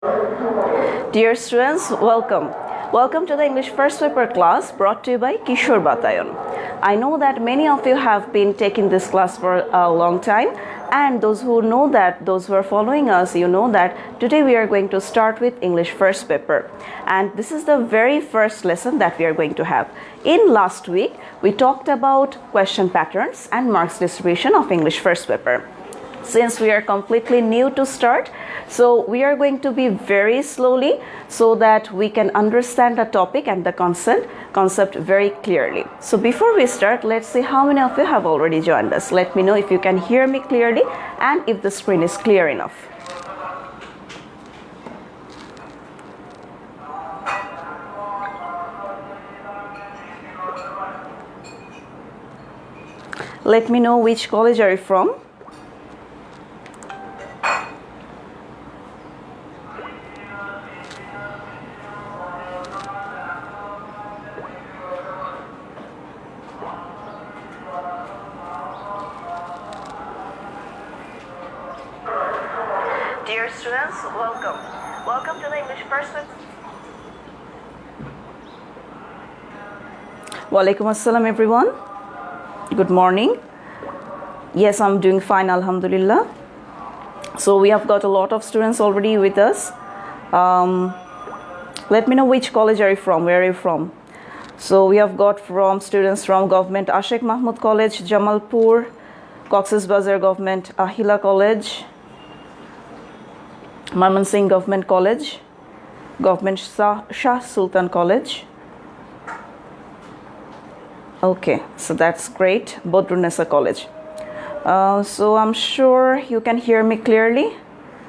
Dear students, welcome. Welcome to the English First Paper class brought to you by Kishore Batayon. I know that many of you have been taking this class for a long time, and those who are following us, you know that today we are going to start with English First Paper. And this is the very first lesson that we are going to have. In last week, we talked about question patterns and marks distribution of English First Paper. Since we are completely new to start, so we are going to be very slowly so that we can understand the topic and the concept very clearly. So before we start, let's see how many of you have already joined us. Let me know if you can hear me clearly and if the screen is clear enough. Let me know which college are you from. Dear students, welcome. Welcome to the English First Paper. Walaikum assalam everyone. Good morning. Yes, I'm doing fine, alhamdulillah. So we have got a lot of students already with us. Let me know which college are you from, where are you from. So we have got students from Government Ashek Mahmud College, Jamalpur, Cox's Bazar Government Ahila College, Mymensingh Government College, Government Shah Sultan College. Okay, so that's great. Bodrunnesa College. So I'm sure you can hear me clearly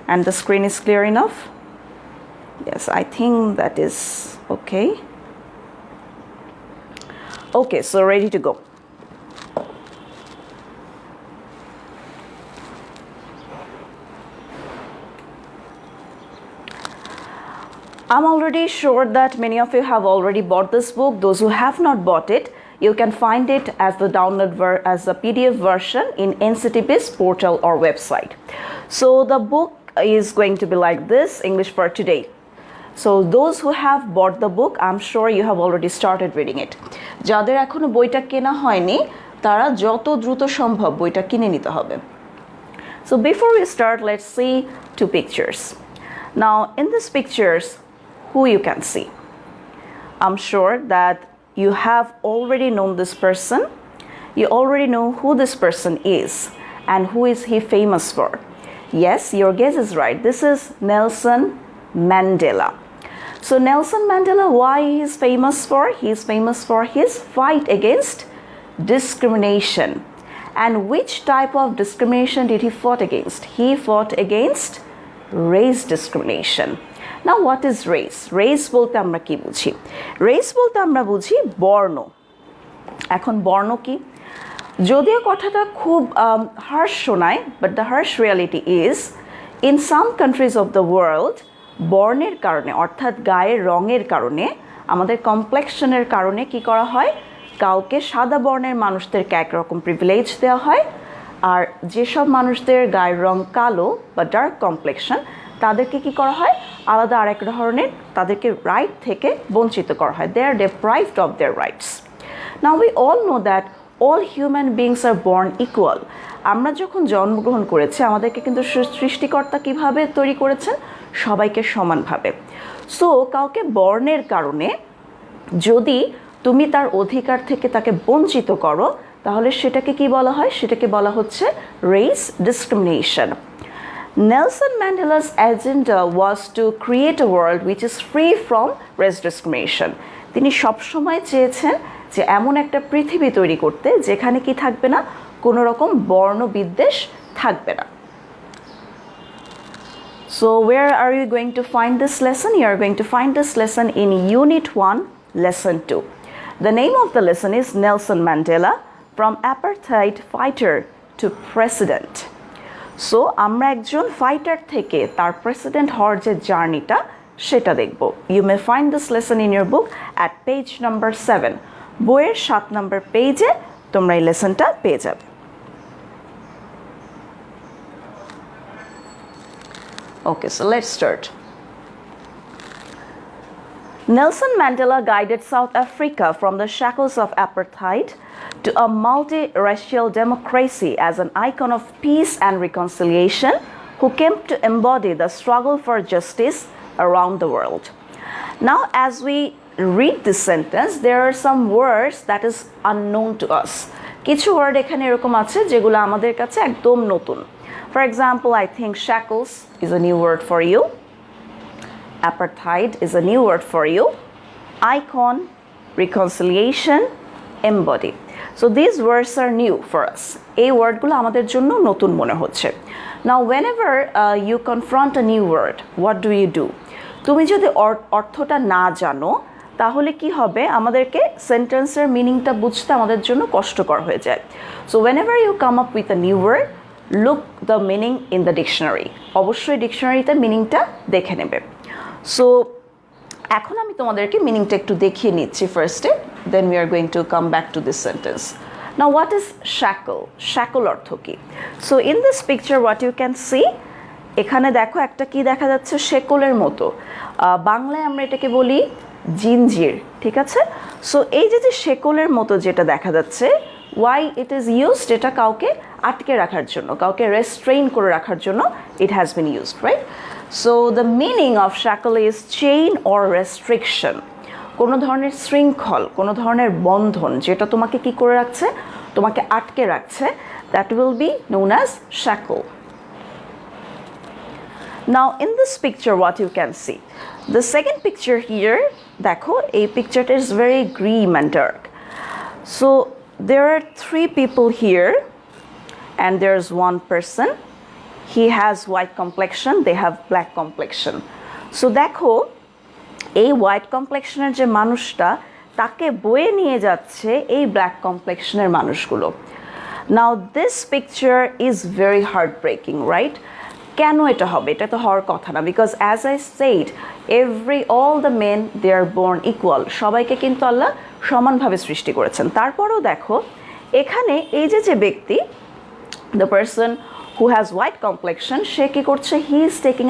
and the screen is clear enough. Yes, I think that is okay. Okay, so ready to go. I'm already sure that many of you have already bought this book. Those who have not bought it, you can find it as the as a PDF version in NCTB's portal or website. So the book is going to be like this, English for Today. So those who have bought the book, I'm sure you have already started reading it. যাদের এখনো বইটা কেনা হয়নি, তারা যত দ্রুত সম্ভব বইটা কিনে নিতে হবে. So before we start, let's see two pictures. Now in these pictures, who you can see? I'm sure that you have already known this person. You already know who this person is and who is he famous for. Yes, your guess is right. This is Nelson Mandela. So Nelson Mandela, why he is famous for? He is famous for his fight against discrimination. And which type of discrimination did he fought against? He fought against race discrimination. Now what is race? Race বলতে আমরা কি বুঝি? Race বলতে আমরা বুঝি বর্ণ। এখন বর্ণ কি? যদিও কথাটা খুব harsh শোনায়, but the harsh reality is in some countries of the world বর্ণের কারণে অর্থাৎ গায়ের রঙের কারণে আমাদের কমপ্লেক্সনের কারণে কি করা হয়? কাউকে সাদা বর্ণের মানুষদেরকে একরকম প্রিভিলেজ দেওয়া হয়, আর যেসব মানুষদের গায়ের রং কালো বা ডার্ক কমপ্লেক্সন তাদেরকে কি করা হয়? আলাদা আরেক ধরনের তাদেরকে রাইট থেকে বঞ্চিত করা হয়. They are deprived of their rights. Now we all know that all human beings are born equal. আমরা যখন জন্মগ্রহণ করেছি আমাদেরকে কিন্তু সৃষ্টিকর্তা কিভাবে তৈরি করেছেন? সবাইকে সমানভাবে. সো কাউকে বর্ণের কারণে যদি তুমি তার অধিকার থেকে তাকে বঞ্চিত করো, তাহলে সেটাকে কি বলা হয়? সেটাকে বলা হচ্ছে race discrimination. Nelson Mandela's agenda was to create a world which is free from race discrimination. তিনি সবসময় চেয়েছেন যে এমন একটা পৃথিবী তৈরি করতে যেখানে কি থাকবে না? কোনো রকম বর্ণ বিদ্বেষ থাকবে না. So where are you going to find this lesson? You are going to find this lesson in Unit 1, Lesson 2. The name of the lesson is Nelson Mandela, from apartheid fighter to president. So আমরা একজন fighter থেকে তার president হওয়ার যে জার্নিটা সেটা দেখব. You may find this lesson in your book at page number 7. বইয়ের 7 নম্বর পেজে তোমরা এই লেসনটা পেয়ে যাবে. Okay, so let's start. Nelson Mandela guided South Africa from the shackles of apartheid to a multiracial democracy as an icon of peace and reconciliation who came to embody the struggle for justice around the world. Now, as we read this sentence, there are some words that is unknown to us. কিছু word এখানে এরকম আছে যেগুলো আমাদের কাছে একদম নতুন। For example, I think shackles is a new word for you. Apartheid is a new word for you. Icon, reconciliation, embody. So these words are new for us. এই ওয়ার্ডগুলো আমাদের জন্য নতুন মনে হচ্ছে। Now, whenever you confront a new word, what do you do? তুমি যদি অর্থটা না জানো তাহলে কি হবে, আমাদেরকে সেন্টেন্সের মিনিংটা বুঝতে আমাদের জন্য কষ্টকর হয়ে যায়। So whenever you come up with a new word, look the meaning in the dictionary. অবশ্যই ডিকশনারিতে মিনিংটা দেখে নেবে। সো এখন আমি তোমাদেরকে মিনিংটা একটু দেখিয়ে নিচ্ছি ফার্স্টে, then we are going to come back to this sentence. Now what is shackle? Shackle অর্থ কী? So in this picture what you can see, এখানে দেখো একটা কি দেখা যাচ্ছে, শেকলের মতো। বাংলায় আমরা এটাকে বলি জিঞ্জির, ঠিক আছে? সো এই যে শেকলের মতো যেটা দেখা যাচ্ছে, ওয়াই ইট ইজ ইউজড, এটা কাউকে আটকে রাখার জন্য, কাউকে রেস্ট্রেইন করে রাখার জন্য it has been used, right? So the meaning of shackle is chain or restriction. কোনো ধরনের শৃঙ্খল, কোনো ধরনের বন্ধন যেটা তোমাকে কি করে রাখছে, তোমাকে আটকে রাখছে, that will be known as shackle. Now in this picture what you can see, the second picture here, দেখো এই পিকচারটা is very grim and dark. So there are three people here and there's one person. He has white complexion, they have black complexion. So দেখো এই white কমপ্লেক্সনের যে মানুষটা, তাকে বয়ে নিয়ে যাচ্ছে এই ব্ল্যাক কমপ্লেক্সনের মানুষগুলো। Now this picture is very heartbreaking, right? কেন এটা হবে? এটা তো হওয়ার কথা না, because as I said all the men they are born equal. সবাইকে কিন্তু আল্লাহ সমানভাবে সৃষ্টি করেছেন। তারপরেও দেখো এখানে এই যে ব্যক্তি, the person who has white complexion, সে কী করছে? He is taking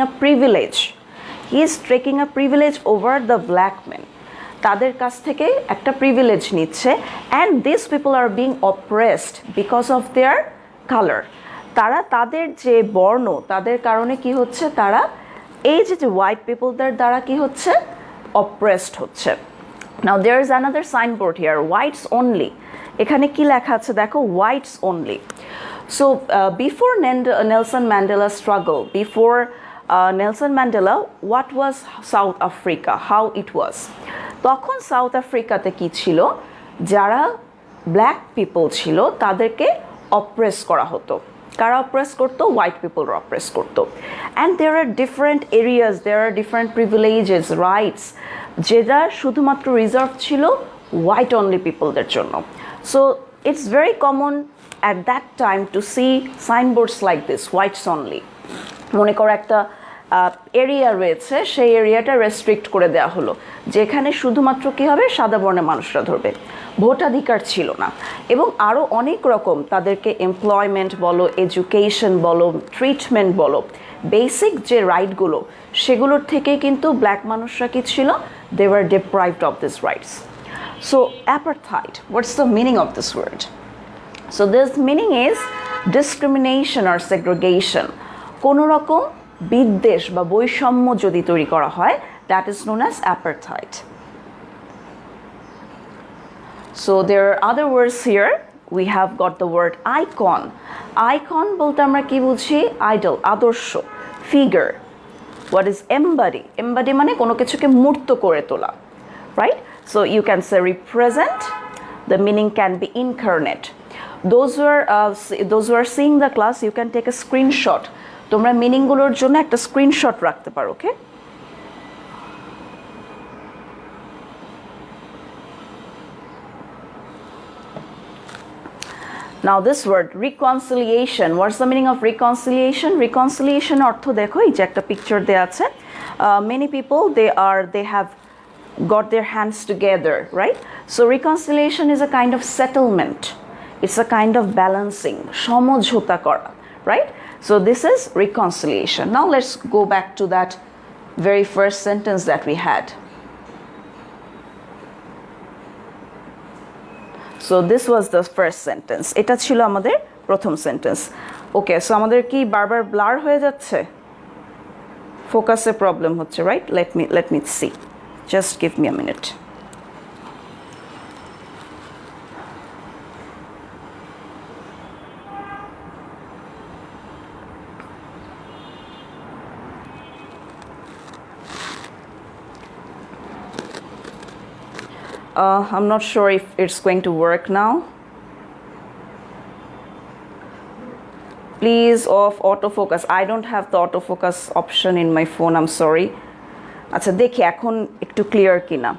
a privilege over the black men. তাদের কাছ থেকে একটা প্রিভিলেজ নিচ্ছে, and this people are being oppressed because of their colour. তারা তাদের যে বর্ণ, তাদের কারণে কি হচ্ছে, তারা এই যে হোয়াইট পিপলদের দ্বারা কি হচ্ছে, অপ্রেসড হচ্ছে। Now there is another signboard here, whites only. এখানে কি লেখা আছে দেখো, whites only. So before Nelson Mandela struggle, before Nelson Mandela, what was South Africa, how it was? তখন সাউথ আফ্রিকাতে কি ছিল, যারা ব্ল্যাক পিপল ছিল তাদেরকে অপ্রেস করা হতো। কারা অপ্রেস করতো? হোয়াইট পিপলরা অপ্রেস করতো। And there are different areas, there are different privileges, rights, যেটা শুধুমাত্র রিজার্ভ ছিল হোয়াইট অনলি পিপলদের জন্য। So it's very common at that time to see signboards like this, whites only. মনে করো একটা এরিয়া রয়েছে, সেই এরিয়াটা রেস্ট্রিক্ট করে দেওয়া হলো, যেখানে শুধুমাত্র কী হবে, সাদা বর্ণের মানুষরা ধরবে, ভোটাধিকার ছিল না, এবং আরও অনেক রকম তাদেরকে এমপ্লয়মেন্ট বলো, এডুকেশন বলো, ট্রিটমেন্ট বলো, বেসিক যে রাইটগুলো, সেগুলোর থেকেই কিন্তু ব্ল্যাক মানুষরা কি ছিল, they were deprived of this rights. So apartheid, what's the meaning of this word? So this meaning is discrimination or segregation. কোনো রকম বিদ্বেষ বা বৈষম্য যদি তৈরি করা হয়, that is known as apartheid. So there are other words here. We have got the word icon. Icon বলতে আমরা কি বুঝি? আইডল, আদর্শ, figure. What is embody? Embody মানে কোনো কিছুকে মূর্ত করে তোলা, right? So you can say represent. The meaning can be incarnate. Those who are seeing the class, you can take a screenshot. তোমরা মিনিংগুলোর জন্য একটা স্ক্রিনশট রাখতে পারো, ওকে? Now this word reconciliation, what's the meaning of reconciliation? Reconciliation অর্থ দেখো, এই যে একটা পিকচার দেয়া আছে, many people they have got their hands together, right? So reconciliation is a kind of settlement, it's a kind of balancing, সমঝোতা করা, right? So this is reconciliation. Now let's go back to that very first sentence that we had. So this was the first sentence. এটা ছিল আমাদের প্রথম sentence. ওকে, so আমাদের কি বারবার blur হয়ে যাচ্ছে? ফোকাসে প্রবলেম হচ্ছে, right? let me see. Just give me a minute. I'm not sure if it's going to work now. Please off autofocus. I don't have the autofocus option in my phone. I'm sorry. আচ্ছা দেখি এখন একটু clear কিনা।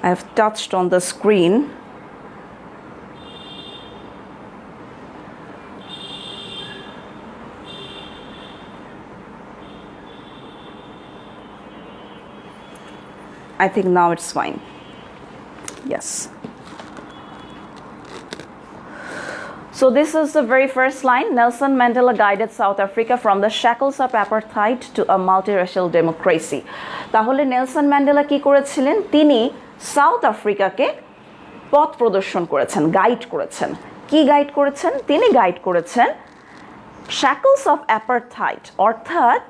I have touched on the screen. I think now it's fine. Yes. So this is the very first line. Nelson Mandela guided South Africa from the shackles of apartheid to a multiracial democracy. তাহলে Nelson Mandela কি করেছিলেন? তিনি south আফ্রিকাকে পথ প্রদর্শন করেছেন, guide করেছেন। কি guide করেছেন? তিনি গাইড করেছেন shackles of apartheid, অর্থাৎ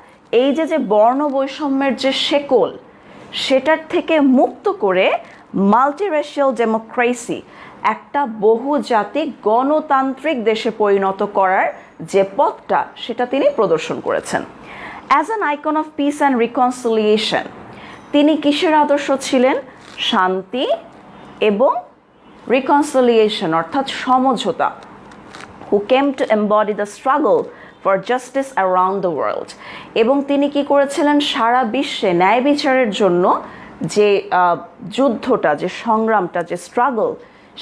এই যে বর্ণ বৈষম্যের যে শেকল, সেটার থেকে মুক্ত করে মাল্টিরেশিয়াল ডেমোক্রেসি, একটা বহুজাতিক গণতান্ত্রিক দেশে পরিণত করার যে পথটা, সেটা তিনি প্রদর্শন করেছেন। As an icon of peace and reconciliation, তিনি কিসের আদর্শ ছিলেন? শান্তি এবং রিকনসিলিয়েশন অর্থাৎ সমঝোতা। Who came to embody the struggle for justice around the world, এবং তিনি কি করেছিলেন? সারা বিশ্বে ন্যায় বিচারের জন্য যে যুদ্ধটা, যে সংগ্রামটা, যে স্ট্রাগল,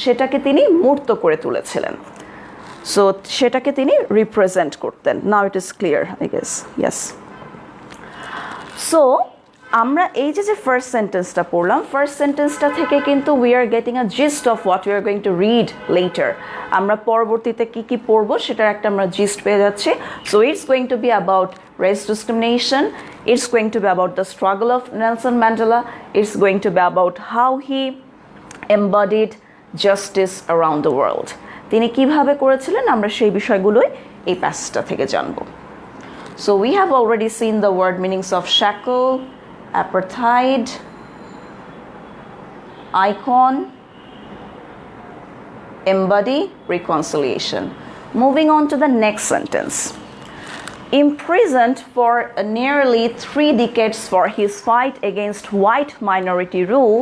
সেটাকে তিনি মূর্ত করে তুলেছিলেন। সো সেটাকে তিনি রিপ্রেজেন্ট করতেন। Now it is clear, I guess. Yes. So আমরা এই যে ফার্স্ট সেন্টেন্সটা পড়লাম, ফার্স্ট সেন্টেন্সটা থেকে কিন্তু we are getting a gist of what we are going to read letter. আমরা পরবর্তীতে কি কি পড়বো সেটার একটা আমরা জিস্ট পেয়ে যাচ্ছি। So it's going to be about race discrimination, it's going to be about the struggle of Nelson Mandela, it's going to be about how he embodied justice around the world. তিনি কিভাবে করেছিলেন, আমরা সেই বিষয়গুলোই এই প্যাসেজটা থেকে জানব। So we have already seen the word meanings of shackle, apartheid, icon, embody, reconciliation. Moving on to the next sentence. Imprisoned for nearly 3 decades for his fight against white minority rule,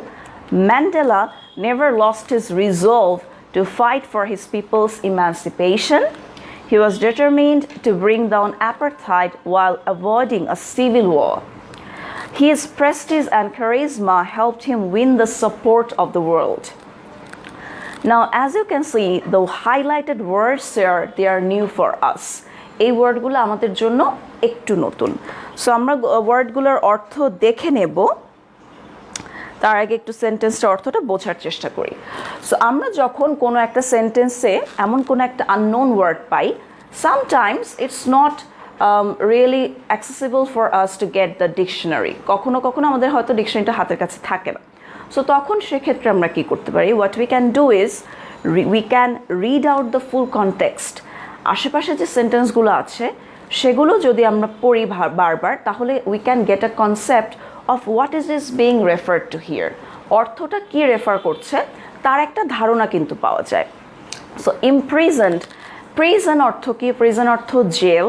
Mandela never lost his resolve to fight for his people's emancipation. He was determined to bring down apartheid while avoiding a civil war. His prestige and charisma helped him win the support of the world. Now, as you can see, the highlighted words here, they are new for us. এই ওয়ার্ডগুলো আমাদের জন্য একটু নতুন। So আমরা ওয়ার্ডগুলোর অর্থ দেখে নেব, তার আগে একটু সেন্টেন্সটার অর্থটা বোঝার চেষ্টা করি। সো আমরা যখন কোনো একটা সেন্টেন্সে এমন কোনো একটা আননোন ওয়ার্ড পাই, sometimes it's not really accessible for us to get the dictionary. কখনো কখনো আমাদের হয়তো ডিকশনারিটা হাতের কাছে থাকে না। সো তখন সেক্ষেত্রে আমরা কী করতে পারি? What we can do is we can read out the full context. আশেপাশে যে সেন্টেন্সগুলো আছে সেগুলো যদি আমরা পড়ি বারবার, তাহলে we can get a concept of what is being referred to here. অর্থটা কী রেফার করছে তার একটা ধারণা কিন্তু পাওয়া যায়। সো ইমপ্রিজেন্ট, প্রিজন অর্থ কি? প্রিজন অর্থ জেল।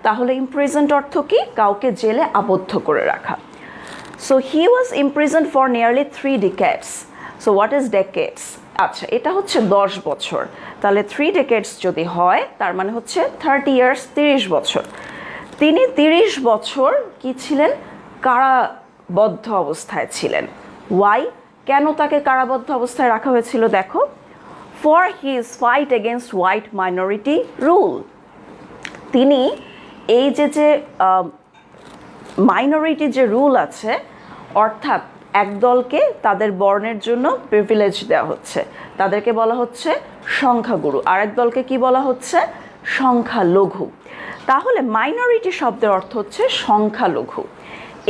তাহলে ইমপ্রিজেন্ট অর্থ কি? কাউকে জেলে আবদ্ধ করে রাখা। So he was imprisoned for nearly 3 decades. So what is decades? আচ্ছা, এটা হচ্ছে 10 বছর। তাহলে 3 decades যদি হয়, তার মানে হচ্ছে 30 years, 30 বছর। তিনি 30 বছর কি ছিলেন? কারাবদ্ধ অবস্থায় ছিলেন। ওয়াই? কেন তাকে কারাবদ্ধ অবস্থায় রাখা হয়েছিল? দেখো, for his fight against white minority rule. তিনি এই যে মাইনরিটি যে রুল আছে, অর্থাৎ একদলকে তাদের বর্ণের জন্য প্রিভিলেজ দেওয়া হচ্ছে, তাদেরকে বলা হচ্ছে সংখ্যাগুরু, আরেক দলকে কি বলা হচ্ছে? সংখ্যালঘু। তাহলে মাইনরিটি শব্দের অর্থ হচ্ছে সংখ্যালঘু।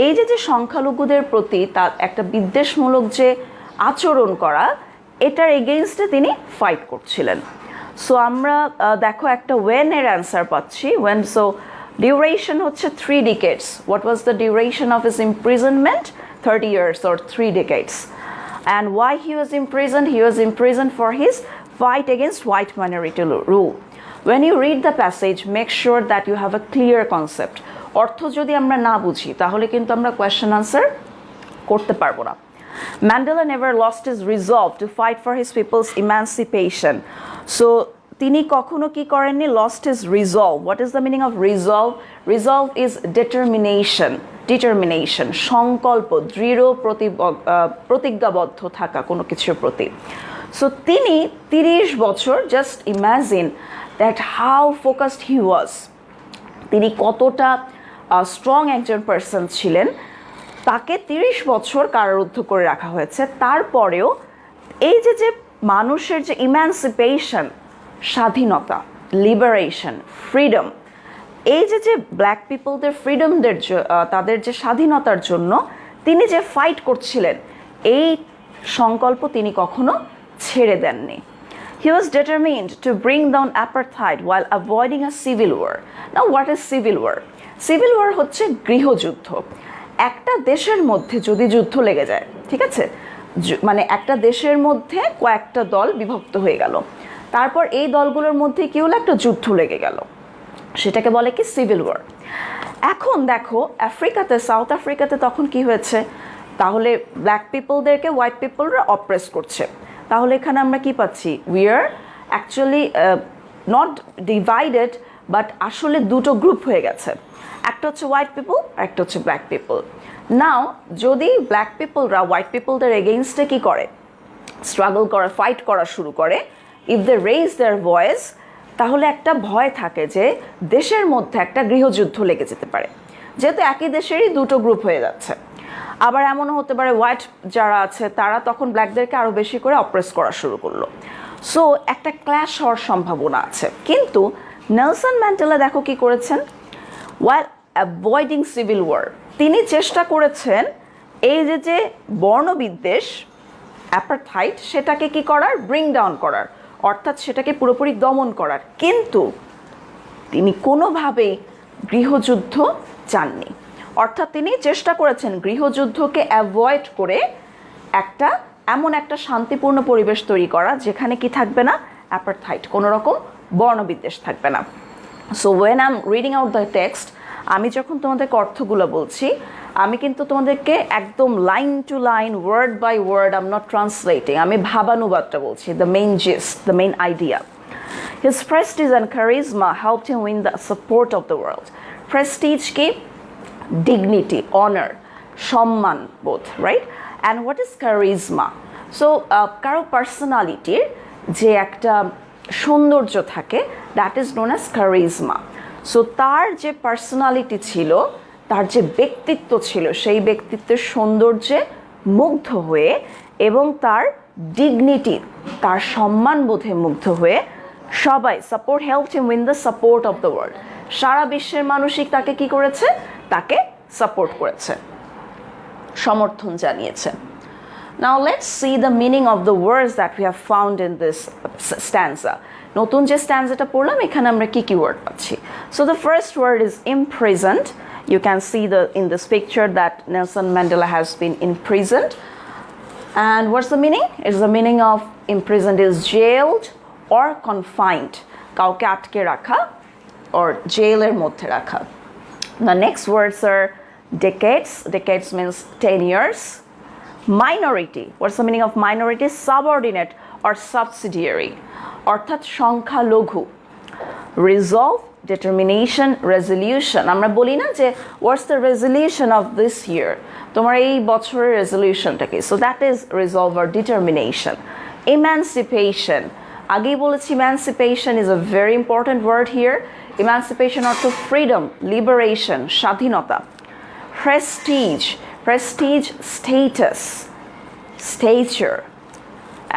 এই যে সংখ্যালঘুদের প্রতি তার একটা বিদ্বেষমূলক যে আচরণ করা, এটার এগেইনস্টে তিনি ফাইট করছিলেন। সো আমরা দেখো একটা ওয়েন এর অ্যান্সার পাচ্ছি। ওয়েন, সো ডিউরেশন হচ্ছে 3 decades. What was the duration of his imprisonment? 30 years or 3 decades. And why he was imprisoned? He was imprisoned for his fight against white minority rule. When you read the passage, make sure that you have a clear concept. অর্থ যদি আমরা না বুঝি তাহলে কিন্তু আমরা question answer করতে পারবো না। Mandela never lost his resolve to fight for his people's emancipation. So তিনি কখনো কি করেননি? lost his resolve. What is the meaning of resolve? Resolve is determination. Determination, সংকল্প, দৃঢ় প্রতিজ্ঞাবদ্ধ থাকা কোনো কিছুর প্রতি। সো তিনি 30 বছর, just imagine that how focused he was, তিনি কতটা স্ট্রং একজন পার্সন ছিলেন। তাকে 30 বছর কারারুদ্ধ করে রাখা হয়েছে, তারপরেও এই যে মানুষের যে ইম্যান্সিপেশন, স্বাধীনতা, লিবারেশন, ফ্রিডম, এই যে ব্ল্যাক পিপলদের ফ্রিডমদের, তাদের যে স্বাধীনতার জন্য তিনি যে ফাইট করছিলেন, এই সংকল্প তিনি কখনো ছেড়ে দেননি। He was determined to bring down apartheid while avoiding a civil war. Now what is civil war? Civil war হচ্ছে গৃহযুদ্ধ। একটা দেশের মধ্যে যদি যুদ্ধ লেগে যায়, ঠিক আছে, মানে একটা দেশের মধ্যে কয়েকটা দল বিভক্ত হয়ে গেল, তারপর এই দলগুলোর মধ্যে কি হলো, একটা যুদ্ধ লেগে গেল, সেটাকে বলে কি সিভিল ওয়ার। এখন দেখো আফ্রিকাতে, সাউথ আফ্রিকাতে তখন কি হয়েছে, তাহলে ব্ল্যাক পিপলদেরকে হোয়াইট পিপলরা অপ্রেস করছে। তাহলে এখানে আমরা কি পাচ্ছি, we are actually not divided, but আসলে দুটো গ্রুপ হয়ে গেছে, একটা হচ্ছে হোয়াইট পিপল আর একটা হচ্ছে ব্ল্যাক পিপল। নাও যদি ব্ল্যাক পিপলরা হোয়াইট পিপলদের এগেইনস্টে কি করে, স্ট্রাগল করা, ফাইট করা শুরু করে, if they raise their voice, তাহলে একটা ভয় থাকে যে দেশের মধ্যে একটা গৃহযুদ্ধ লেগে যেতে পারে, যেহেতু একই দেশেরই দুটো গ্রুপ হয়ে যাচ্ছে। আবার এমনও হতে পারে হোয়াইট যারা আছে তারা তখন ব্ল্যাকদেরকে আরও বেশি করে অপ্রেস করা শুরু করলো। সো একটা ক্ল্যাশ হওয়ার সম্ভাবনা আছে। কিন্তু নেলসন ম্যান্ডেলা দেখো কি করেছেন, ওয়াইল অ্যাভয়েডিং সিভিল ওয়ার, তিনি চেষ্টা করেছেন এই যে বর্ণবিদ্বেষ, অ্যাপারথাইড, সেটাকে কি করার, ব্রিং ডাউন করার, অর্থাৎ সেটাকে পুরোপুরি দমন করার। কিন্তু তিনি কোনোভাবেই গৃহযুদ্ধ চাননি, অর্থাৎ তিনি চেষ্টা করেছেন গৃহযুদ্ধকে অ্যাভয়েড করে এমন একটা শান্তিপূর্ণ পরিবেশ তৈরি করা যেখানে কি থাকবে না, অ্যাপারথাইড, কোনো রকম বর্ণবিদ্বেষ থাকবে না। So when I am reading out the text, আমি যখন তোমাদেরকে অর্থগুলো বলছি, আমি কিন্তু তোমাদেরকে একদম line to line, word by word, I am not translating, আমি ভাবানুবাদটা বলছি, the main gist, the main idea. His prestige and charisma helped him win the support of the world. Prestige কি, dignity, honor, সম্মান বোধ, right? And what is charisma? So কারো পার্সোনালিটির যে একটা সৌন্দর্য থাকে, that is known as charisma. So তার যে পার্সোনালিটি ছিল, তার যে ব্যক্তিত্ব ছিল, সেই ব্যক্তিত্বের সৌন্দর্যে মুগ্ধ হয়ে এবং তার ডিগনিটি, তার সম্মানবোধে মুগ্ধ হয়ে সবাই support helped him win the support of the world, সারা বিশ্বের মানুষই তাকে কি করেছে, তাকে সাপোর্ট করেছে, সমর্থন জানিয়েছে। Now let's see the meaning of the words that we have found in this stanza. নতুন যে স্ট্যান্জাটা পড়লাম, এখানে আমরা কি কি ওয়ার্ড পাচ্ছি। So the first word is imprisoned. You can see in this picture that Nelson Mandela has been imprisoned. And what's the meaning? It's the meaning of imprisoned is jailed or confined. কাউকে আটকে রাখা or জেলের মধ্যে রাখা। The next words are decades. Decades means 10 years. Minority. What's the meaning of minority? Subordinate or subsidiary. অর্থাৎ সংখ্যালঘু। Resolve, determination, resolution. আমরা বলি না যে what's the resolution of this year? তোমার এই বছরের রেজলিউশনটা কি? So that is resolve or determination. Emancipation. আগেই বলেছি emancipation is a very important word here. Emancipation অর্থ freedom, liberation, স্বাধীনতা। Prestige. Prestige, status, stature.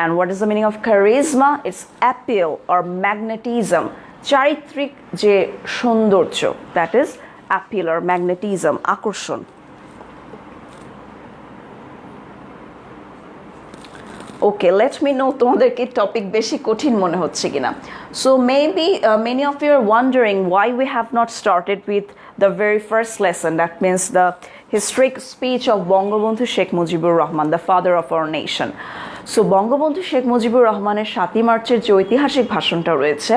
And what is the meaning of charisma? It's appeal or magnetism. চারিত্রিক যে সৌন্দর্য, that is appeal or magnetism, আকর্ষণ। Okay, let me know তোমাদেরকে topic বেশি কঠিন মনে হচ্ছে কিনা. So maybe many of you are wondering why we have not started with the very first lesson, that means the historic speech of Bangabandhu Sheikh Mujibur Rahman, the father of our nation. So Bangabandhu Sheikh Mujibur Rahmaনের 7ই মার্চের যে ঐতিহাসিক ভাষণটা রয়েছে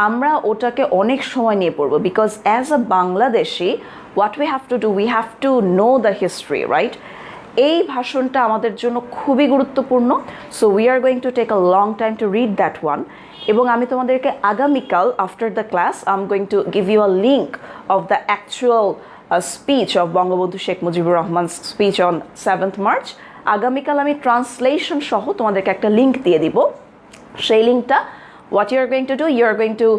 আমরা ওটাকে অনেক সময় নিয়ে পড়ব, because as a Bangladeshi what we have to do, we have to know the history, right? এই ভাষণটা আমাদের জন্য খুবই গুরুত্বপূর্ণ. So we are going to take a long time to read that one. এবং আমি তোমাদেরকে আগামীকাল after the class I am going to give you a link of the actual speech of Bangabandhu Sheikh Mujibur Rahman speech on 7th March. আগামীকাল আমি translation সহ তোমাদেরকে একটা link দিয়ে দিব. সেই লিঙ্কটা what you are going to do, you are going to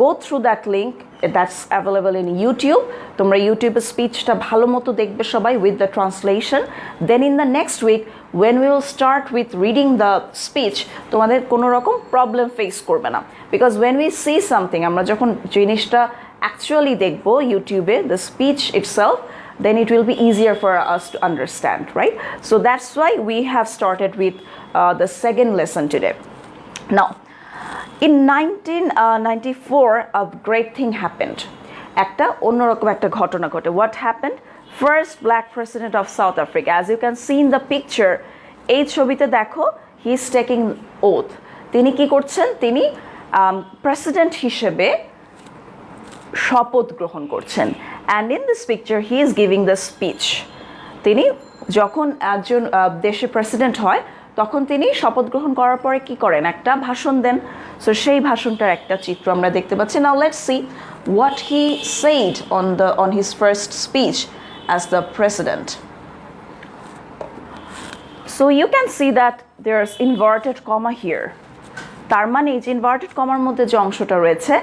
go through that link that's available in YouTube. তোমরা ইউটিউবে স্পিচটা ভালো মতো দেখবে সবাই with the translation. Then in the next week when we will start with reading the speech, তোমাদের কোনো রকম problem face করবে না, because when we see something, আমরা যখন জিনিসটা actually দেখবো ইউটিউবে the speech itself, then it will be easier for us to understand, right? So that's why we have started with the second lesson today. Now in 1994 a great thing happened. একটা অন্যরকম একটা ঘটনা ঘটে. What happened? First black president of South Africa. As you can see in the picture, এই ছবিতে দেখো he is taking oath. তিনি কি করছেন? তিনি প্রেসিডেন্ট হিসেবে শপথ গ্রহণ করছেন. And in this picture he is giving the speech. তিনি যখন একজন দেশে প্রেসিডেন্ট হয় তখন তিনি শপথ গ্রহণ করার পরে কি করেন? একটা ভাষণ দেন. সো সেই ভাষণটার একটা চিত্র আমরা দেখতে পাচ্ছি. Now let's see what he said on his first speech as the president. So you can see that there's inverted comma here. তার মানে এই যে ইনভার্টেড কমার মধ্যে যে অংশটা রয়েছে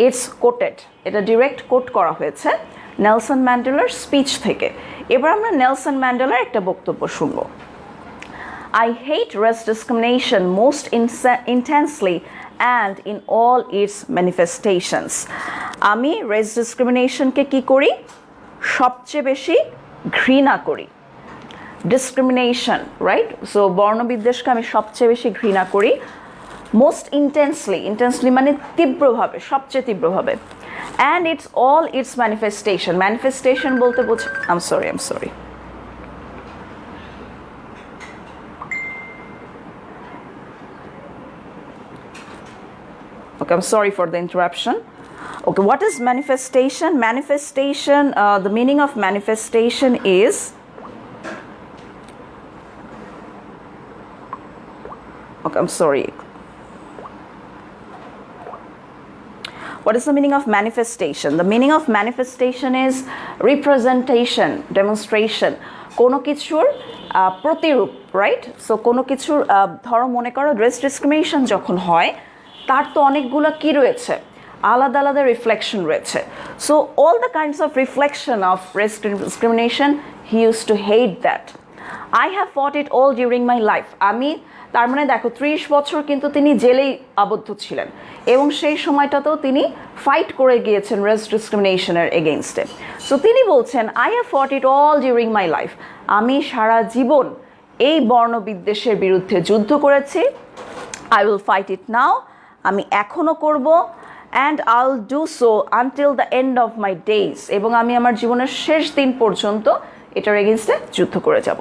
ইটস কোটেড, এটা ডিরেক্ট কোট করা হয়েছে নেলসন ম্যান্ডেলার স্পিচ থেকে. এবার আমরা নেলসন ম্যান্ডেলার একটা বক্তব্য শুনবো. I hate race discrimination most intensely and in all its manifestations. আমি race discriminationকে কি করি? সবচেয়ে বেশি ঘৃণা করি. Discrimination, right? So বর্ণবিদ্বেষকে আমি সবচেয়ে বেশি ঘৃণা করি. Most intensely মানে তীব্রভাবে, সবচেয়ে তীব্রভাবে. And it's all its manifestation বলতে বোঝ, I'm sorry. Okay, I'm sorry for the interruption. Okay, what is manifestation? The meaning of manifestation is okay, I'm sorry. What is the meaning of manifestation? The meaning of manifestation is representation, demonstration. কোনো কিছুর প্রতিরূপ, right? So কোনো কিছুর ধরো মনে করো race discrimination যখন হয় তার তো অনেকগুলো কি রয়েছে? আলাদা আলাদা রিফ্লেকশন রয়েছে. So all the kinds of reflection of race discrimination he use to hate that. I have fought it all during my life. আমি তার মানে দেখো 30 বছর কিন্তু তিনি জেলেই আবদ্ধ ছিলেন এবং সেই সময়টাতেও তিনি ফাইট করে গিয়েছেন রেস ডিসক্রিমিনেশনের এগেইনস্টে. সো তিনি বলছেন I have fought it all during my life. আমি সারা জীবন এই বর্ণবিদ্বেষের বিরুদ্ধে যুদ্ধ করেছি. আই উইল ফাইট ইট নাও. আমি এখনও করব. And I will do so until the end of my days. এবং আমি আমার জীবনের শেষ দিন পর্যন্ত এটার এগেইনস্টে যুদ্ধ করে যাব.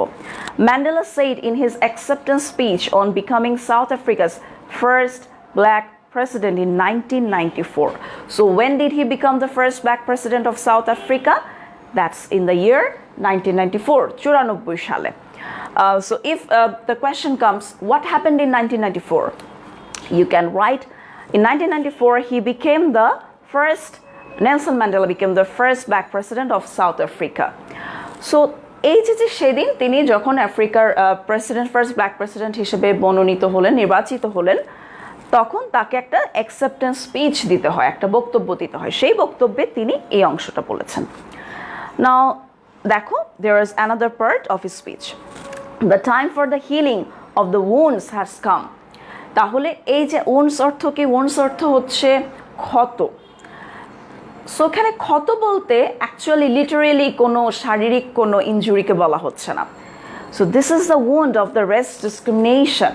Mandela said in his acceptance speech on becoming South Africa's first black president in 1994. So when did he become the first black president of South Africa? That's in the year 1994, 94 সালে. So if the question comes, what happened in 1994? You can write, in 1994 he became the first, Nelson Mandela became the first black president of South Africa. So এই যে সেদিন তিনি যখন আফ্রিকার president, first black president হিসেবে মনোনীত হলেন, নির্বাচিত হলেন, তখন তাকে একটা অ্যাকসেপ্টেন্স স্পিচ দিতে হয়, একটা বক্তব্য দিতে হয়. সেই বক্তব্যে তিনি এই অংশটা বলেছেন. নাও দেখো, there is another part of his speech. The time for the healing of the wounds has come. তাহলে এই যে wounds অর্থ কি? wounds অর্থ হচ্ছে ক্ষত. সো এখানে ক্ষত বলতে অ্যাকচুয়ালি লিটারেলি কোনো শারীরিক কোনো ইনজুরিকে বলা হচ্ছে না. So this is the wound of the race discrimination.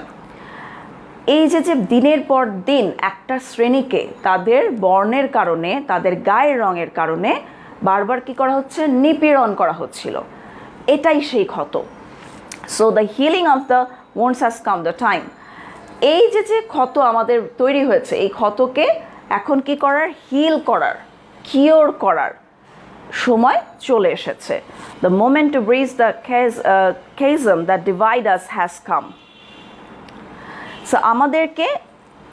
এই যে দিনের পর দিন একটা শ্রেণীকে তাদের বর্ণের কারণে, তাদের গায়ের রঙের কারণে বারবার কি করা হচ্ছে, নিপীড়ন করা হচ্ছিল, এটাই সেই ক্ষত। So the healing of the wounds has come the time. এই যে ক্ষত আমাদের তৈরি হয়েছে, এই ক্ষতকে এখন কি করার, হিল করার, কিওর করার সময় চলে এসেছে। The moment to bridge the chasm that divide us has come. So আমাদেরকে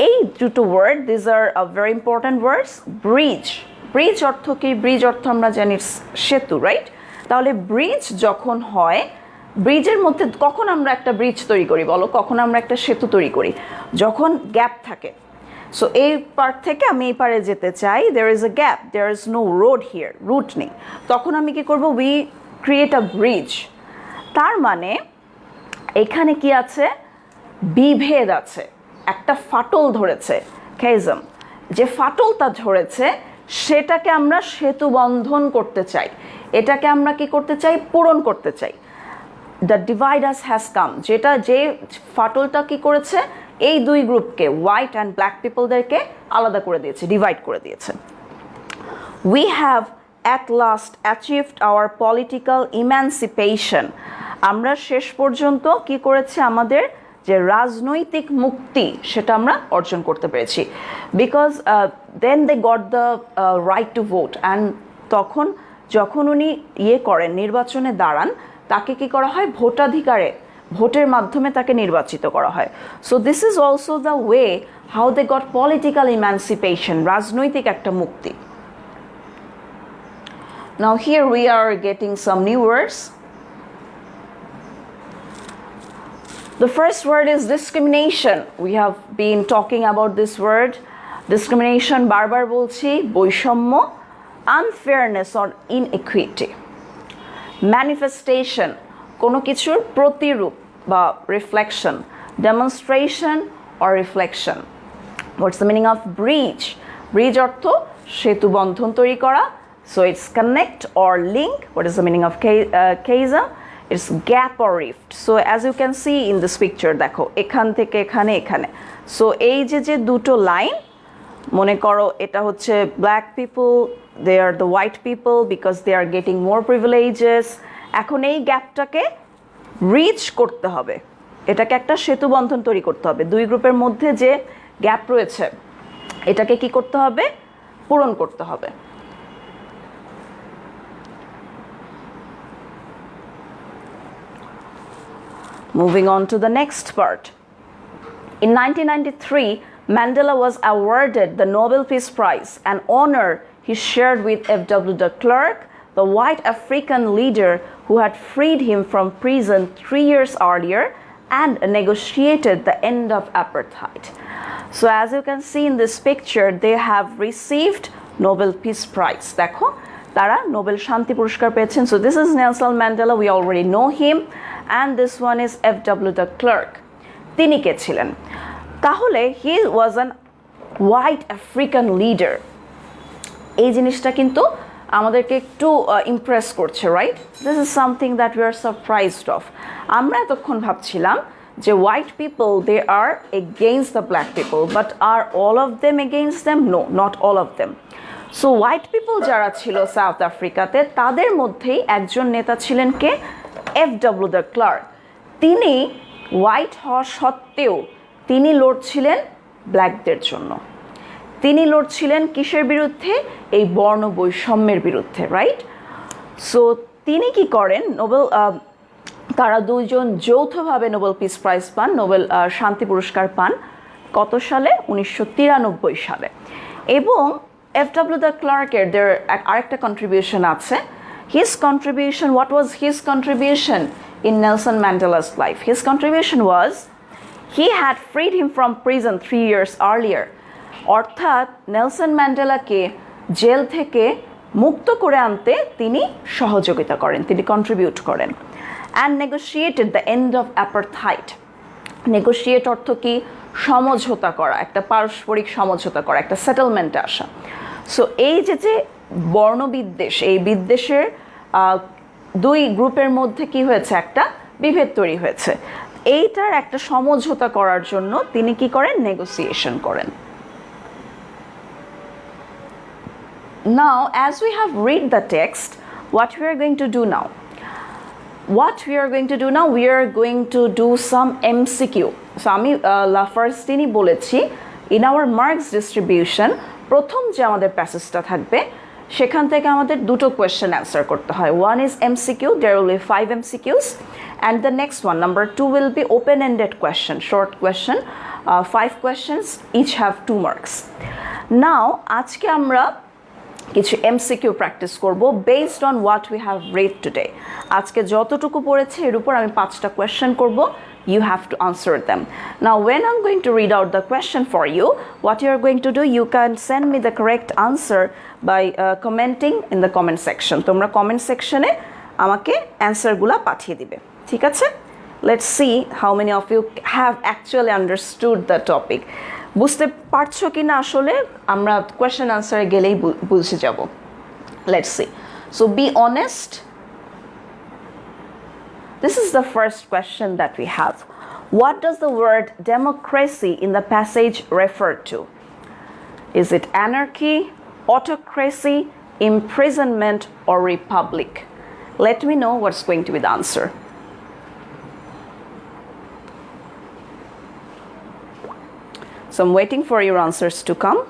এই দুটো word, these are very important words. Bridge, bridge অর্থ কি? ব্রিজ অর্থ আমরা জানি সেতু, রাইট? তাহলে ব্রিজ যখন হয়, ব্রিজের মধ্যে কখন আমরা একটা ব্রিজ তৈরি করি বলো, কখন আমরা একটা সেতু তৈরি করি? যখন গ্যাপ থাকে। সো এই পার থেকে আমি এই পারে যেতে চাই, there is a gap, there is no road here, route নেই, তখন আমি কি করব, we create a bridge. তার মানে এখানে কি আছে, বিভেদ আছে, একটা ফাটল ধরেছে, chasm, যে ফাটলটা ধরেছে সেটাকে আমরা সেতু বন্ধন করতে চাই, এটাকে আমরা কি করতে চাই, পূরণ করতে চাই। The divide us has come, যেটা যে ফাটলটা কি করেছে, এই দুই গ্রুপকে, হোয়াইট অ্যান্ড ব্ল্যাক পিপলদেরকে আলাদা করে দিয়েছে, ডিভাইড করে দিয়েছে। We have at last achieved our political emancipation, আমরা শেষ পর্যন্ত কি করেছি, আমাদের যে রাজনৈতিক মুক্তি সেটা আমরা অর্জন করতে পেরেছি। Because then they got the right to vote, and তখন যখন উনি করেন, নির্বাচনে দাঁড়ান, তাকে কি করা হয়, ভোটাধিকারে, ভোটের মাধ্যমে তাকে নির্বাচিত করা হয়। So this is also the way how they got political emancipation, রাজনৈতিক একটা মুক্তি। Now here we are getting some new words. The first word is discrimination. We have been talking about this word. Discrimination, বারবার বলছি, বৈষম্য, unfairness or inequity. Manifestation, কোনো কিছুর প্রতিরূপ বা reflection. Demonstration or reflection. What's the meaning of bridge? Bridge অর্থ সেতু বন্ধন তৈরি করা. So it's connect or link. What is the meaning of chasm? It's gap or rift. So as you can see in this picture, দেখো এখান থেকে এখানে, এখানে। So এই যে দুটো লাইন, মনে করো এটা হচ্ছে black people, they are the white people because they are getting more privileges. এখন এই গ্যাপটাকে রিচ করতে হবে, এটাকে একটা সেতু বন্ধন তৈরি করতে হবে, দুই গ্রুপের মধ্যে যে গ্যাপ রয়েছে এটাকে কি করতে হবে, পূরণ করতে হবে। Moving on to the next part. In 1993, Mandela was awarded the Nobel Peace Prize, an honor he shared with F.W. de Klerk, the white African leader who had freed him from prison 3 years earlier and negotiated the end of apartheid. So as you can see in this picture, they have received Nobel Peace Prize. দেখো তারা Nobel শান্তি পুরস্কার পেয়েছেন। So this is Nelson Mandela, we already know him, and this one is F.W. de Klerk. তিনি কে ছিলেন? তাহলে he was an white African leader. এই জিনিসটা কিন্তু আমাদেরকে একটু ইমপ্রেস করছে, right? This is something that we are surprised of. আমরা এতক্ষণ ভাবছিলাম যে white people they are against the black people, but are all of them against them? No, not all of them. So white people যারা ছিল সাউথ আফ্রিকাতে, তাদের মধ্যেই একজন নেতা ছিলেন কে? F.W. de Klerk. তিনি হোয়াইট হওয়া সত্ত্বেও তিনি লড়ছিলেন ব্ল্যাকদের জন্য, তিনি লড়ছিলেন কিসের বিরুদ্ধে? এই বর্ণ বৈষম্যের বিরুদ্ধে, রাইট? সো তিনি কি করেন, নোবেল, তারা দুইজন যৌথভাবে নোবেল পিস প্রাইজ পান, নোবেল শান্তি পুরস্কার পান। কত সালে? 1993 সালে। এবং F.W. de Klerk-এর আরেকটা কন্ট্রিবিউশন আছে। His contribution, what was his contribution in Nelson Mandela's life? His contribution was, he had freed him from prison 3 years earlier. অর্থাৎ নেলসন ম্যান্ডেলাকে জেল থেকে মুক্ত করে আনতে তিনি সহযোগিতা করেন, তিনি কন্ট্রিবিউট করেন। And negotiated the end of apartheid. Negotiate অর্থ কি? সমঝোতা করা, একটা পারস্পরিক সমঝোতা করা, একটা সেটেলমেন্টে আসা। সো এই যে বর্ণবিদ্বেষ, এই বিদ্বেষের দুই গ্রুপের মধ্যে কি হয়েছে? একটা বিভেদ তৈরি হয়েছে। এইটার একটা সমঝোতা করার জন্য তিনি কি করেন? নেগোসিয়েশন করেন। Now, as we have read the text, what we are going to do now? What we are going to do now? We are going to do some MCQ. So, আমি first দিনই বলেছি, in our marks distribution, প্রথম যে আমাদের প্যাসেজটা থাকবে সেখান থেকে আমাদের দুটো কোয়েশ্চেন অ্যান্সার করতে হয়। One is MCQ, there will be 5 MCQs, and the next one, number 2, will be open-ended question, short question, 5 questions, each have 2 marks. Now, আজকে আমরা কিছু MCQ প্র্যাকটিস করব based on what we have read today. আজকে যতটুকু পড়েছি এর উপর আমি 5টা কোয়েশ্চেন করব. You have to answer them. Now, when I'm going to read out the question for you, what you are going to do, you can send me the correct answer by commenting in the comment section. তোমরা comment section এ আমাকে answer গুলা পাঠিয়ে দিবে, ঠিক আছে? Let's see how many of you have actually understood the topic. বুঝতে পারছো কিনা আসলে আমরা কোয়েশ্চেন আনসারে গেলেই বুঝে যাব. Let's see. So be honest. This is the first question that we have. What does the word democracy in the passage refer to? Is it anarchy, autocracy, imprisonment, or republic? Let me know what's going to be the answer. So I'm waiting for your answers to come.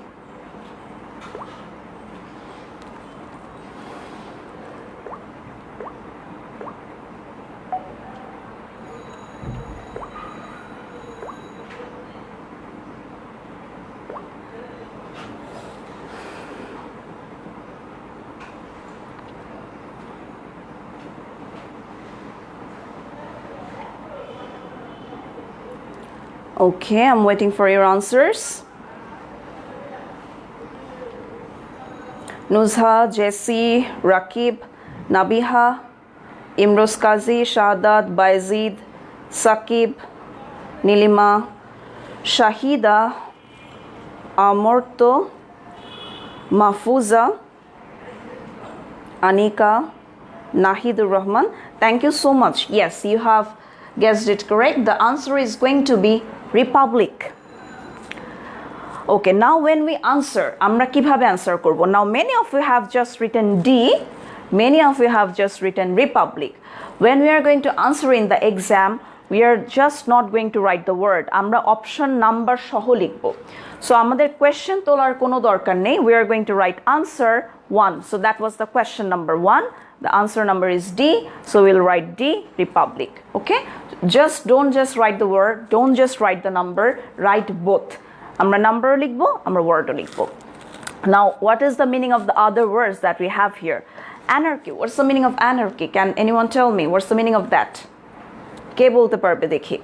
Okay, I'm waiting for your answers. Nuzha, Jessie, Rakib, Nabiha, Imroz Kazi, Shahadat, Baizid, Sakib, Nilima, Shahida, Amorto, Mahfuza, Anika, Nahidur Rahman. Thank you so much. Yes, you have guessed it correct. The answer is going to be republic. Okay, now when we answer, আমরা কিভাবে answer করব? Now many of you have just written D, many of you have just written republic. When we are going to answer in the exam, we are just not going to write the word. আমরা option number সহ লিখব. So আমাদের question তোলার কোনো দরকার নেই. We are going to write answer 1. So that was the question number 1. The answer number is D, so we'll write D, republic. Okay? Don't just write the word, don't just write the number, write both. Amra number likhbo, amra word likhbo. Now, what is the meaning of the other words that we have here? Anarchy. What's the meaning of anarchy? Can anyone tell me? What's the meaning of that? Ke bolte parbe dekhi?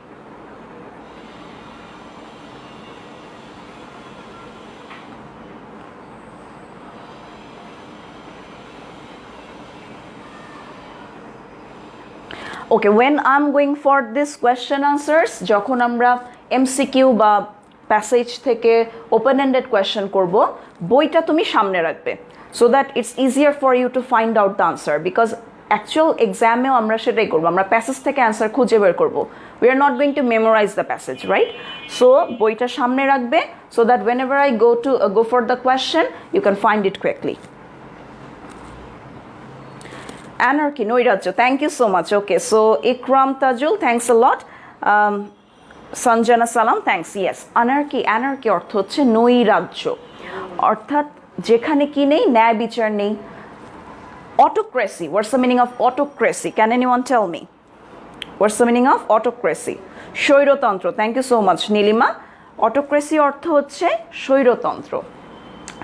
Okay, when I'm going for this question answers, যখন আমরা MCQ বা passage থেকে open ended question করব, বইটা তুমি সামনে রাখবে so that it's easier for you to find out the answer, because actual এক্সামেও আমরা সেটাই করব, আমরা প্যাসেজ থেকে অ্যান্সার খুঁজে বের করব. We are not going to memorize the passage, right? So বইটা সামনে রাখবে so that whenever I go for the question, you can find it quickly. Anarchy, Noirajjo, thank you so much. Okay, so Ikram Tajul, thanks a lot. Sanjana Salam, thanks. Yes, anarchy অর্থ হচ্ছে নৈরাজ্য, অর্থাৎ যেখানে কি নেই, ন্যায় বিচার নেই. Autocracy, what's the meaning of autocracy? Can anyone tell me? What's the meaning of autocracy? স্বৈরতন্ত্র, thank you so much Nilima. Autocracy অর্থ হচ্ছে স্বৈরতন্ত্র,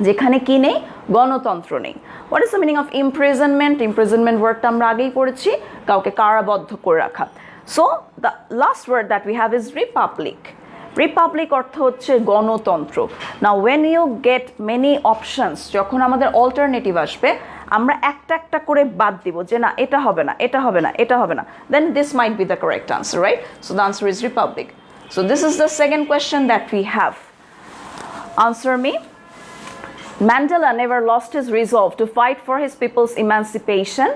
যেখানে কি নেই, গণতন্ত্র নেই. What is the meaning of imprisonment? Imprisonment wordটা আমরা আগেই পড়েছি, কাউকে কারাবদ্ধ করে রাখা. So the last word that we have is republic. Republic অর্থ হচ্ছে গণতন্ত্র. Now when you get many options, যখন আমাদের alternative আসবে, আমরা একটা একটা করে বাদ দিব যে না এটা হবে না, এটা হবে না, এটা হবে না. Then this might be the correct answer, right? So the answer is republic. So this is the second question that we have. Answer me. Mandela never lost his resolve to fight for his people's emancipation.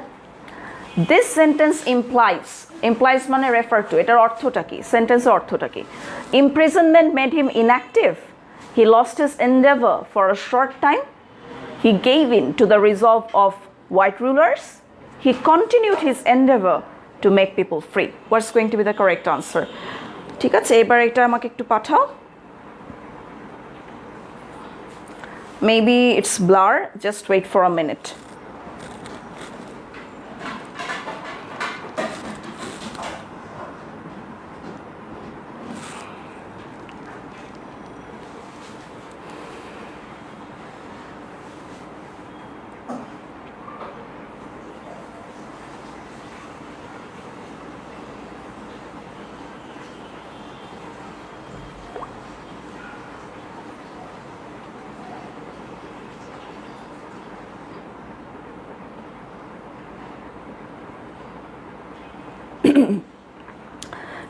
This sentence implies মানে refer to, এটার অর্থটা কি, সেন্টেন্সের অর্থটা কি? Imprisonment made him inactive. He lost his endeavor for a short time. He gave in to the resolve of white rulers. He continued his endeavor to make people free. What's going to be the correct answer? ঠিক আছে, এবার এটা আমাকে একটু পাঠাও. Maybe it's blur, just wait for a minute.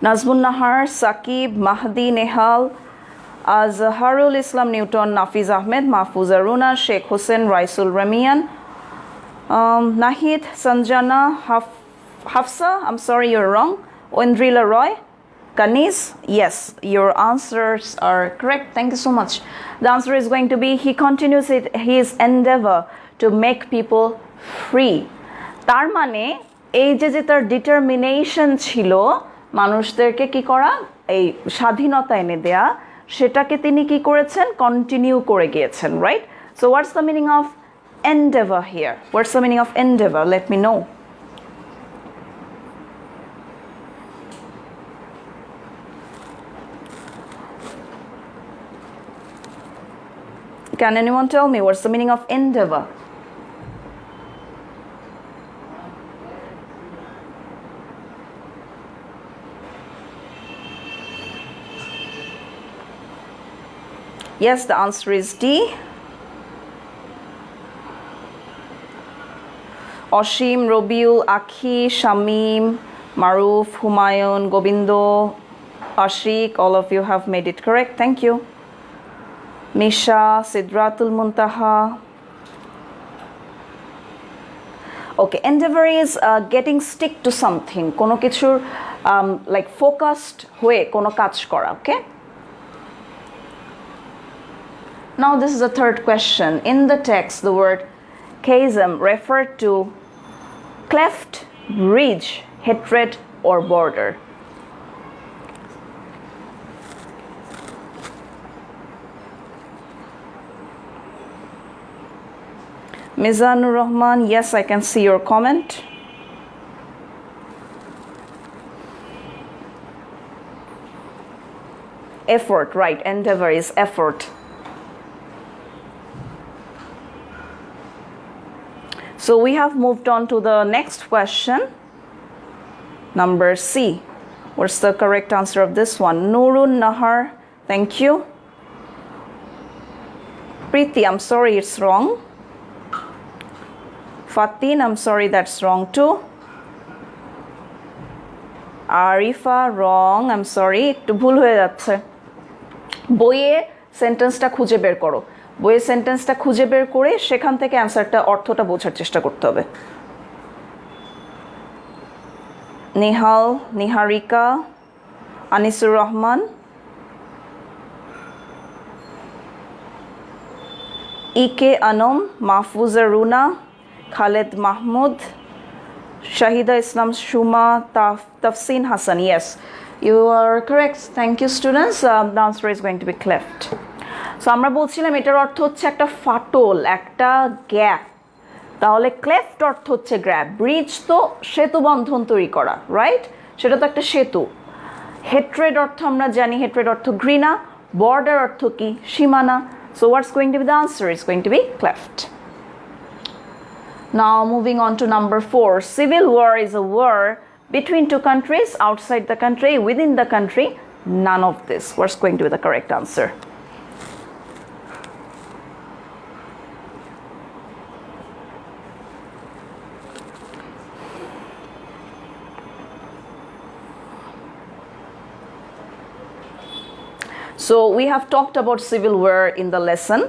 Nazmun Nahar, Saqib, Mahdi, Nehal, Azharul Islam Newton, Nafiz Ahmed, Mahfuz Aruna, Sheikh Hussein, Raisul Ramian, Nahid, Sanjana, Hafsa, I'm sorry you're wrong, Ondrila Roy, Kanis, yes, your answers are correct, thank you so much. The answer is going to be, he continues his endeavor to make people free. তার মানে এই যে তার determination ছিল মানুষদেরকে কি করা, এই স্বাধীনতা এনে দেয়া, সেটাকে তিনি কি করেছেন, কন্টিনিউ করে গিয়েছেন, right? So what's the meaning of endeavor here? What's the meaning of endeavor? Let me know. Can anyone tell me what's the meaning of endeavor? Yes, the answer is D. Oshim, Robiul, Akhi, Shamim, Maruf, Humayun, Gobindo, Ashik, all of you have made it correct. Thank you. Misha, Sidratul Muntaha. Okay, endeavor is getting stick to something. Kono kichur like focused hoye kono kaj kora, okay? Now this is the third question. In the text, the word chasm referred to cleft, bridge, hatred, or border. Mizanur Rahman, yes, I can see your comment. Effort, right, endeavor is effort. So we have moved on to the next question, number C. What's the correct answer of this one? Nurun Nahar, thank you. Preeti, I'm sorry, it's wrong. Fatin, I'm sorry, that's wrong too. Arifa, wrong, I'm sorry, একটু ভুল হয়ে যাচ্ছে। বইয়ে সেন্টেন্সটা খুঁজে বের করো। বইয়ের সেন্টেন্সটা খুঁজে বের করে সেখান থেকে অ্যান্সারটা অর্থটা বোঝার চেষ্টা করতে হবে। নেহাল, নিহারিকা, আনিসুর রহমান, ইকে Anam, Mahfuza Runa, Khaled Mahmud, Shahida Islam Suma, Tafsin Hasan, yes, you are correct. Thank you, students. The answer is going to be cleft. So আমরা বলছিলাম এটার অর্থ হচ্ছে একটা ফাটল, একটা গ্যাপ। তাহলে ক্লেফট অর্থ হচ্ছে গ্যাপ। ব্রিজ তো সেতু বন্ধন তৈরি করা, রাইট? সেটা তো একটা সেতু। হেট্রেড অর্থ আমরা জানি, হেট্রেড অর্থ ঘৃণা। বর্ডার অর্থ কি? সীমানা। So what's going to be the answer? It's going to be cleft. Now moving on to number 4. Civil war is a war between two countries, outside the country, within the country. None of this. What's going to be the correct answer? So we have talked about civil war in the lesson.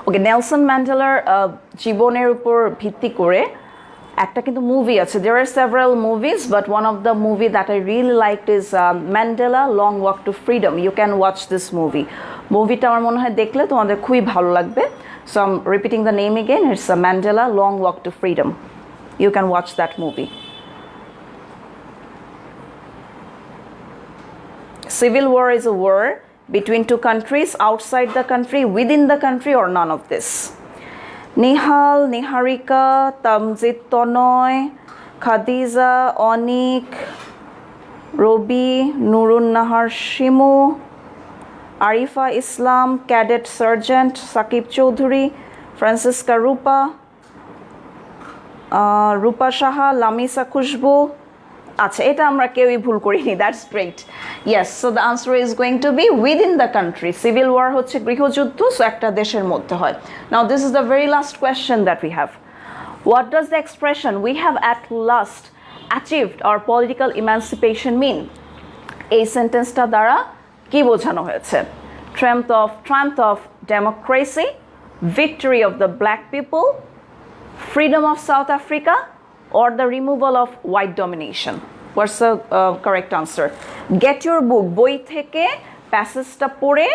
Okay, নেলসন ম্যান্ডেলার জীবনের উপর ভিত্তি করে একটা কিন্তু movie আছে। There are several movies, but one of the movie that I really liked is Mandela Long Walk to Freedom. You can watch this movie. মুভিটা আমার মনে হয় দেখলে তোমাদের খুবই ভালো লাগবে। So I am repeating the name again, it's Mandela Long Walk to Freedom. You can watch that movie. Civil war is a war between two countries, outside the country, within the country, or none of this. Nihal, Niharika, Tamzit Tonoy, Khadija, Onik, Robi, Nurun Nahar Shimu, Arifa Islam, Cadet Sergeant, Sakib Chaudhuri, Francisca Rupa, Rupa Saha, Lamisa Khushbu. আচ্ছা, এটা আমরা কেউই ভুল করিনি, that's great. Yes, so the answer is going to be within the country. Civil war হচ্ছে গৃহযুদ্ধ, সো একটা দেশের মধ্যে হয়। Now this is the very last question that we have. What does the expression we have at last achieved our political emancipation mean? এই সেন্টেন্সটা দ্বারা কি বোঝানো হয়েছে? Trump of democracy, victory of the black people, freedom of South Africa, or the removal of white domination? What's the correct answer? Get your book. বই থেকে প্যাসেজটা পড়ে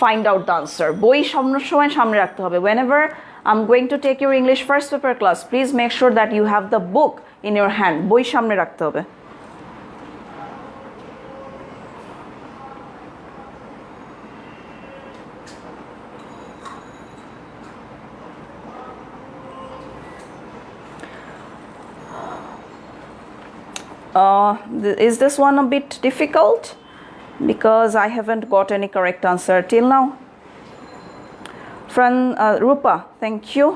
find out the answer. বই সময় সামনে রাখতে হবে. Whenever I'm going to take your English first paper class, please make sure that you have the book in your hand. বই সামনে রাখতে হবে. Is this one a bit difficult? Because I haven't got any correct answer till now. Rupa, thank you.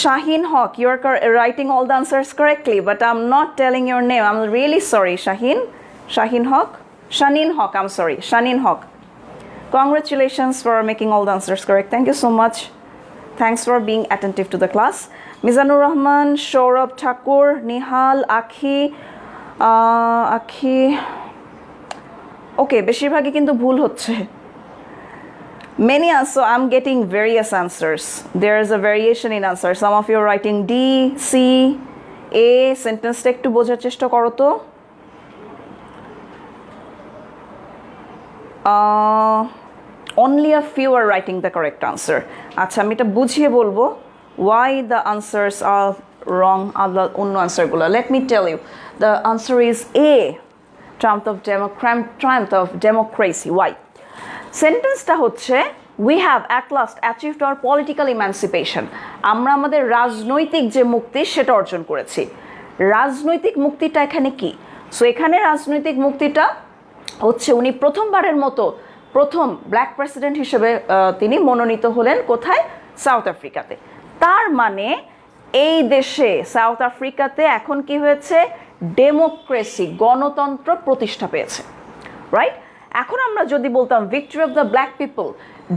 Shaheen Haq, you are writing all the answers correctly, but I'm not telling your name. I'm really sorry, Shaheen. Shaheen Haq? Shaneen Haq, I'm sorry. Shaneen Haq. Congratulations for making all the answers correct. Thank you so much. Thanks for being attentive to the class. Mizanur Rahman, Shourab Thakur, Nihal, Akhi. Okay, বেশিরভাগই কিন্তু ভুল হচ্ছে। Many also, I'm getting various answers. There is a variation in answers. Some of you are writing D, C, A. Sentence-টা একটু বোঝার চেষ্টা করো তো। Only a few are writing the correct answer. আচ্ছা, আমি এটা বুঝিয়ে বলবো why the answers are wrong অন্য আনসারগুলো। Let me tell you, the answer is A, triumph of democracy. Why? সেন্টেন্সটা হচ্ছে we have at last achieved our political emancipation. আমরা আমাদের রাজনৈতিক যে মুক্তি সেটা অর্জন করেছি। রাজনৈতিক মুক্তিটা এখানে কি? সো এখানে রাজনৈতিক মুক্তিটা হচ্ছে উনি প্রথমবারের মতো প্রথম ব্ল্যাক প্রেসিডেন্ট হিসেবে তিনি মনোনীত হলেন। কোথায়? সাউথ আফ্রিকাতে। তার মানে এই দেশে সাউথ আফ্রিকাতে এখন কি হয়েছে? ডেমোক্রেসি, গণতন্ত্র প্রতিষ্ঠা পেয়েছে, রাইট? এখন আমরা যদি বলতাম victory of the black people,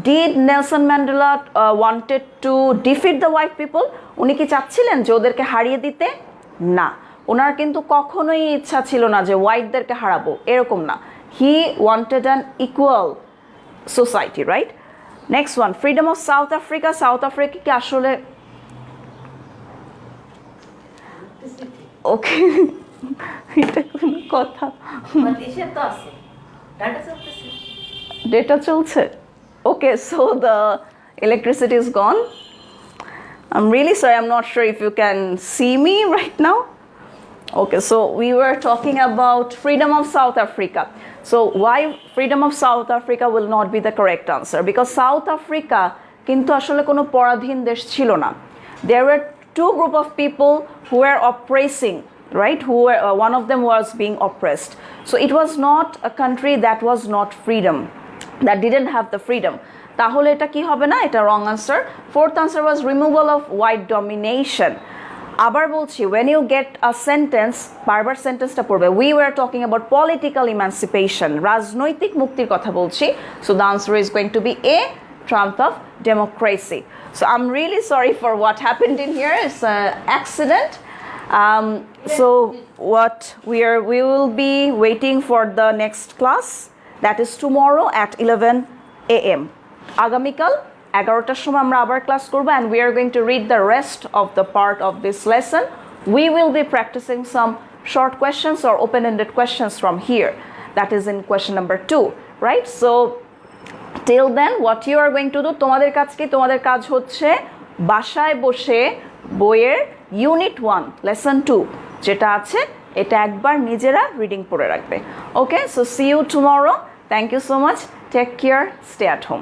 did Nelson Mandela wanted to defeat the white people? উনি কি চাচ্ছিলেন যে ওদেরকে হারিয়ে দিতে? না, ওনার কিন্তু কখনোই ইচ্ছা ছিল না যে হোয়াইটদেরকে হারাবো, এরকম না। He wanted an equal society, right? Next one, freedom of South Africa. South Africa কি আসলে ওকে এটা কোনো কথা? ডেটা চলছে। Okay, so the electricity is gone. I'm really sorry, I'm not sure if you can see me right now. Okay, so we were talking about freedom of South Africa. So why freedom of South Africa will not be the correct answer? Because South Africa কিন্তু আসলে কোনো পরাধীন দেশ ছিল না। There were two group of people who were oppressing, right? Who were one of them was being oppressed. So it was not a country that was not freedom, that didn't have the freedom. তাহলে এটা কি হবে না? এটা wrong answer. Fourth answer was removal of white domination. আবার বলছি, when you get a sentence, বারবার সেন্টেন্সটা পড়বে। We were talking about political emancipation, রাজনৈতিক মুক্তির কথা বলছি। So the answer is going to be A, triumph of democracy. So I'm really sorry for what happened in here. It's an accident. So what we will be waiting for the next class, that is tomorrow at 11 AM. আগামীকাল 11টার সময় আমরা আবার class করব and we are going to read the rest of the part of this lesson. We will be practicing some short questions or open-ended questions from here. That is in question number 2, right? So till then what you are going to do, তোমাদের কাজ কি? তোমাদের কাজ হচ্ছে বাসায় বসে বইয়ের unit 1 lesson 2 যেটা আছে এটা একবার নিজেরা রিডিং পড়ে রাখবে। Okay, so see you tomorrow. Thank you so much. Take care, stay at home.